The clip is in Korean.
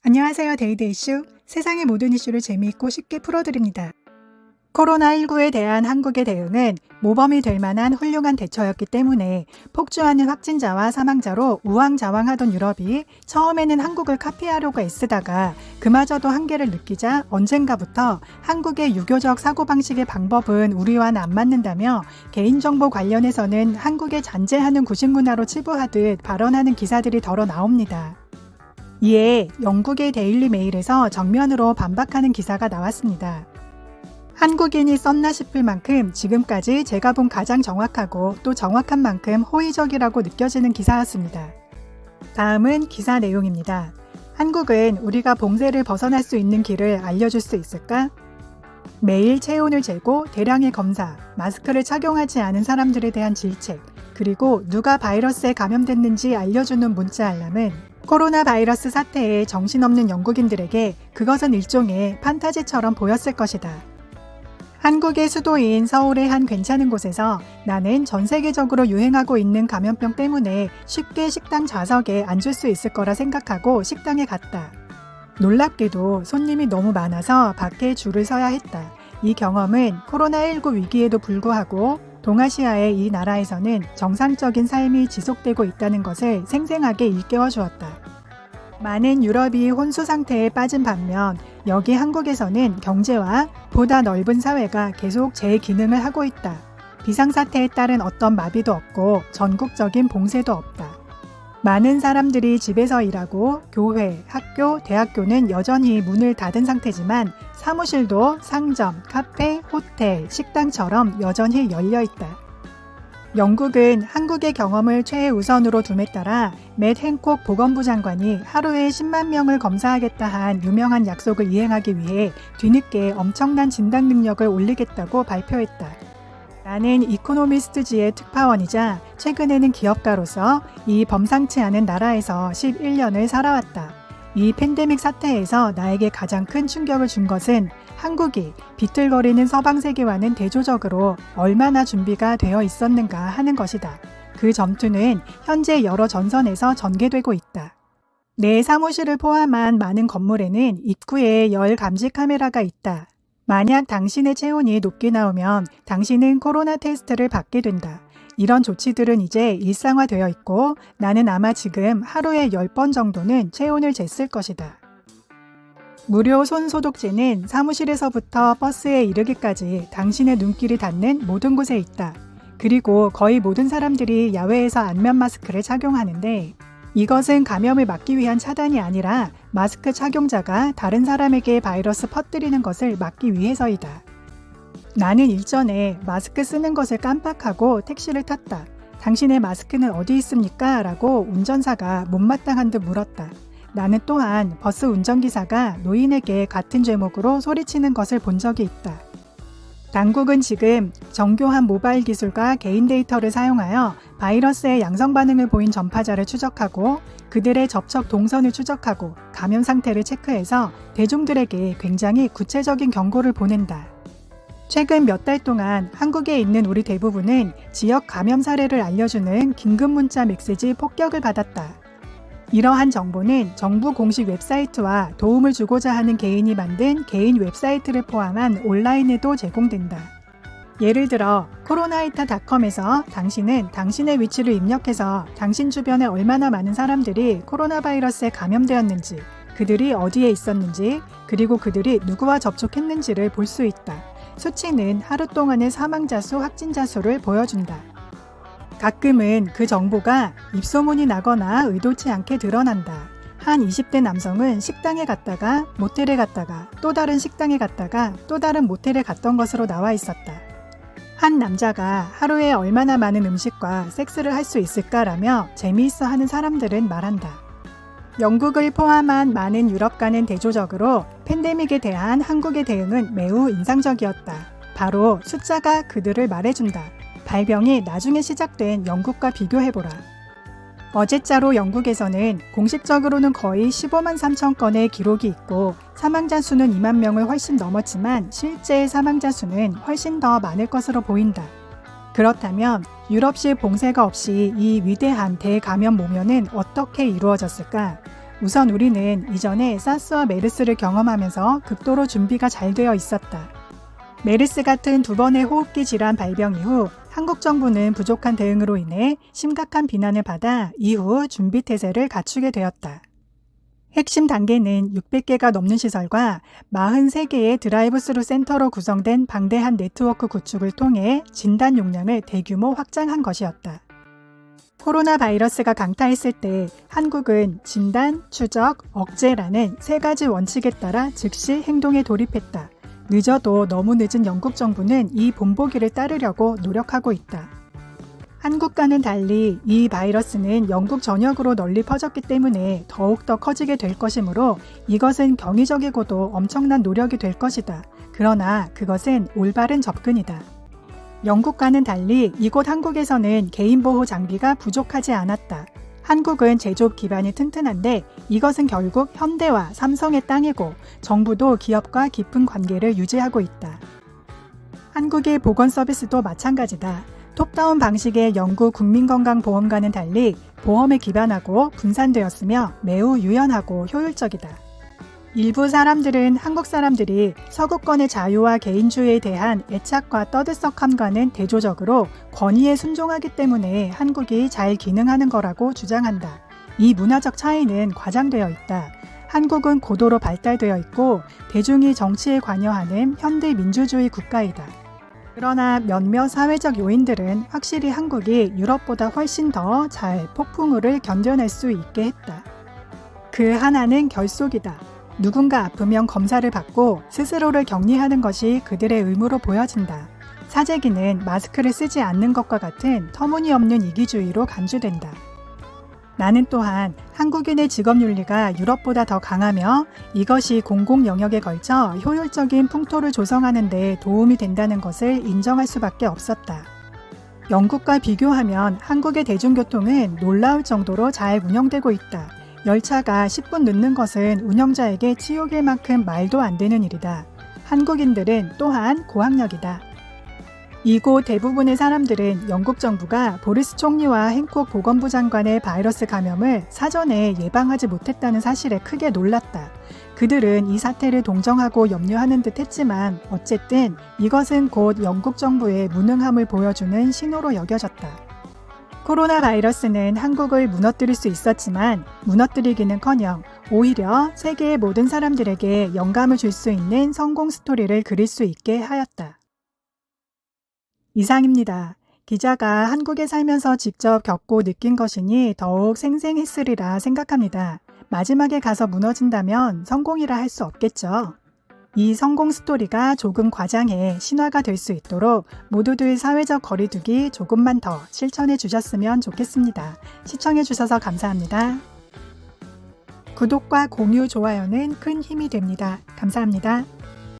안녕하세요. 데이드 이슈. 세상의 모든 이슈를 재미있고 쉽게 풀어드립니다. 코로나19에 대한 한국의 대응은 모범이 될 만한 훌륭한 대처였기 때문에 폭주하는 확진자와 사망자로 우왕좌왕하던 유럽이 처음에는 한국을 카피하려고 애쓰다가 그마저도 한계를 느끼자 언젠가부터 한국의 유교적 사고방식의 방법은 우리와는 안 맞는다며 개인정보 관련해서는 한국에 잔재하는 구식문화로 치부하듯 발언하는 기사들이 덜어 나옵니다. 이에 영국의 데일리 메일에서 정면으로 반박하는 기사가 나왔습니다. 한국인이 썼나 싶을 만큼 지금까지 제가 본 가장 정확하고 또 정확한 만큼 호의적이라고 느껴지는 기사였습니다. 다음은 기사 내용입니다. 한국은 우리가 봉쇄를 벗어날 수 있는 길을 알려줄 수 있을까? 매일 체온을 재고 대량의 검사, 마스크를 착용하지 않은 사람들에 대한 질책, 그리고 누가 바이러스에 감염됐는지 알려주는 문자 알람은 코로나 바이러스 사태에 정신없는 영국인들에게 그것은 일종의 판타지처럼 보였을 것이다. 한국의 수도인 서울의 한 괜찮은 곳에서 나는 전 세계적으로 유행하고 있는 감염병 때문에 쉽게 식당 좌석에 앉을 수 있을 거라 생각하고 식당에 갔다. 놀랍게도 손님이 너무 많아서 밖에 줄을 서야 했다. 이 경험은 코로나19 위기에도 불구하고 동아시아의 이 나라에서는 정상적인 삶이 지속되고 있다는 것을 생생하게 일깨워 주었다. 많은 유럽이 혼수 상태에 빠진 반면 여기 한국에서는 경제와 보다 넓은 사회가 계속 제 기능을 하고 있다. 비상사태에 따른 어떤 마비도 없고 전국적인 봉쇄도 없다. 많은 사람들이 집에서 일하고 교회, 학교, 대학교는 여전히 문을 닫은 상태지만 사무실도 상점, 카페, 호텔, 식당처럼 여전히 열려 있다. 영국은 한국의 경험을 최우선으로 둠에 따라 맷 행콕 보건부 장관이 하루에 10만 명을 검사하겠다 한 유명한 약속을 이행하기 위해 뒤늦게 엄청난 진단 능력을 올리겠다고 발표했다. 나는 이코노미스트지의 특파원이자 최근에는 기업가로서 이 범상치 않은 나라에서 11년을 살아왔다. 이 팬데믹 사태에서 나에게 가장 큰 충격을 준 것은 한국이 비틀거리는 서방 세계와는 대조적으로 얼마나 준비가 되어 있었는가 하는 것이다. 그 점투는 현재 여러 전선에서 전개되고 있다. 내 사무실을 포함한 많은 건물에는 입구에 열 감지 카메라가 있다. 만약 당신의 체온이 높게 나오면 당신은 코로나 테스트를 받게 된다. 이런 조치들은 이제 일상화되어 있고 나는 아마 지금 하루에 10번 정도는 체온을 쟀을 것이다. 무료 손소독제는 사무실에서부터 버스에 이르기까지 당신의 눈길이 닿는 모든 곳에 있다. 그리고 거의 모든 사람들이 야외에서 안면 마스크를 착용하는데 이것은 감염을 막기 위한 차단이 아니라 마스크 착용자가 다른 사람에게 바이러스 퍼뜨리는 것을 막기 위해서이다. 나는 일전에 마스크 쓰는 것을 깜빡하고 택시를 탔다. 당신의 마스크는 어디 있습니까? 라고 운전사가 못마땅한 듯 물었다. 나는 또한 버스 운전기사가 노인에게 같은 제목으로 소리치는 것을 본 적이 있다. 당국은 지금 정교한 모바일 기술과 개인 데이터를 사용하여 바이러스의 양성 반응을 보인 전파자를 추적하고 그들의 접촉 동선을 추적하고 감염 상태를 체크해서 대중들에게 굉장히 구체적인 경고를 보낸다. 최근 몇 달 동안 한국에 있는 우리 대부분은 지역 감염 사례를 알려주는 긴급 문자 메시지 폭격을 받았다. 이러한 정보는 정부 공식 웹사이트와 도움을 주고자 하는 개인이 만든 개인 웹사이트를 포함한 온라인에도 제공된다. 예를 들어 코로나이타닷컴에서 당신은 당신의 위치를 입력해서 당신 주변에 얼마나 많은 사람들이 코로나 바이러스에 감염되었는지, 그들이 어디에 있었는지, 그리고 그들이 누구와 접촉했는지를 볼 수 있다. 수치는 하루 동안의 사망자 수, 확진자 수를 보여준다. 가끔은 그 정보가 입소문이 나거나 의도치 않게 드러난다. 한 20대 남성은 식당에 갔다가 모텔에 갔다가 또 다른 식당에 갔다가 또 다른 모텔에 갔던 것으로 나와 있었다. 한 남자가 하루에 얼마나 많은 음식과 섹스를 할 수 있을까라며 재미있어 하는 사람들은 말한다. 영국을 포함한 많은 유럽과는 대조적으로 팬데믹에 대한 한국의 대응은 매우 인상적이었다. 바로 숫자가 그들을 말해준다. 발병이 나중에 시작된 영국과 비교해보라. 어제자로 영국에서는 공식적으로는 거의 15만 3천 건의 기록이 있고 사망자 수는 2만 명을 훨씬 넘었지만 실제 사망자 수는 훨씬 더 많을 것으로 보인다. 그렇다면 유럽식 봉쇄가 없이 이 위대한 대감염 모면은 어떻게 이루어졌을까? 우선 우리는 이전에 사스와 메르스를 경험하면서 극도로 준비가 잘 되어 있었다. 메르스 같은 두 번의 호흡기 질환 발병 이후 한국 정부는 부족한 대응으로 인해 심각한 비난을 받아 이후 준비 태세를 갖추게 되었다. 핵심 단계는 600개가 넘는 시설과 43개의 드라이브스루 센터로 구성된 방대한 네트워크 구축을 통해 진단 용량을 대규모 확장한 것이었다. 코로나 바이러스가 강타했을 때 한국은 진단, 추적, 억제라는 세 가지 원칙에 따라 즉시 행동에 돌입했다. 늦어도 너무 늦은 영국 정부는 이 본보기를 따르려고 노력하고 있다. 한국과는 달리 이 바이러스는 영국 전역으로 널리 퍼졌기 때문에 더욱더 커지게 될 것이므로 이것은 경이적이고도 엄청난 노력이 될 것이다. 그러나 그것은 올바른 접근이다. 영국과는 달리 이곳 한국에서는 개인보호 장비가 부족하지 않았다. 한국은 제조업 기반이 튼튼한데 이것은 결국 현대와 삼성의 땅이고 정부도 기업과 깊은 관계를 유지하고 있다. 한국의 보건 서비스도 마찬가지다. 톱다운 방식의 영국 국민건강보험과는 달리 보험에 기반하고 분산되었으며 매우 유연하고 효율적이다. 일부 사람들은 한국 사람들이 서구권의 자유와 개인주의에 대한 애착과 떠들썩함과는 대조적으로 권위에 순종하기 때문에 한국이 잘 기능하는 거라고 주장한다. 이 문화적 차이는 과장되어 있다. 한국은 고도로 발달되어 있고 대중이 정치에 관여하는 현대 민주주의 국가이다. 그러나 몇몇 사회적 요인들은 확실히 한국이 유럽보다 훨씬 더 잘 폭풍우를 견뎌낼 수 있게 했다. 그 하나는 결속이다. 누군가 아프면 검사를 받고 스스로를 격리하는 것이 그들의 의무로 보여진다. 사재기는 마스크를 쓰지 않는 것과 같은 터무니없는 이기주의로 간주된다. 나는 또한 한국인의 직업윤리가 유럽보다 더 강하며 이것이 공공 영역에 걸쳐 효율적인 풍토를 조성하는 데 도움이 된다는 것을 인정할 수밖에 없었다. 영국과 비교하면 한국의 대중교통은 놀라울 정도로 잘 운영되고 있다. 열차가 10분 늦는 것은 운영자에게 치욕일 만큼 말도 안 되는 일이다. 한국인들은 또한 고학력이다. 이곳 대부분의 사람들은 영국 정부가 보리스 총리와 행콕 보건부 장관의 바이러스 감염을 사전에 예방하지 못했다는 사실에 크게 놀랐다. 그들은 이 사태를 동정하고 염려하는 듯 했지만 어쨌든 이것은 곧 영국 정부의 무능함을 보여주는 신호로 여겨졌다. 코로나 바이러스는 한국을 무너뜨릴 수 있었지만 무너뜨리기는커녕 오히려 세계의 모든 사람들에게 영감을 줄 수 있는 성공 스토리를 그릴 수 있게 하였다. 이상입니다. 기자가 한국에 살면서 직접 겪고 느낀 것이니 더욱 생생했으리라 생각합니다. 마지막에 가서 무너진다면 성공이라 할 수 없겠죠. 이 성공 스토리가 조금 과장해 신화가 될 수 있도록 모두들 사회적 거리두기 조금만 더 실천해 주셨으면 좋겠습니다. 시청해 주셔서 감사합니다. 구독과 공유, 좋아요는 큰 힘이 됩니다. 감사합니다.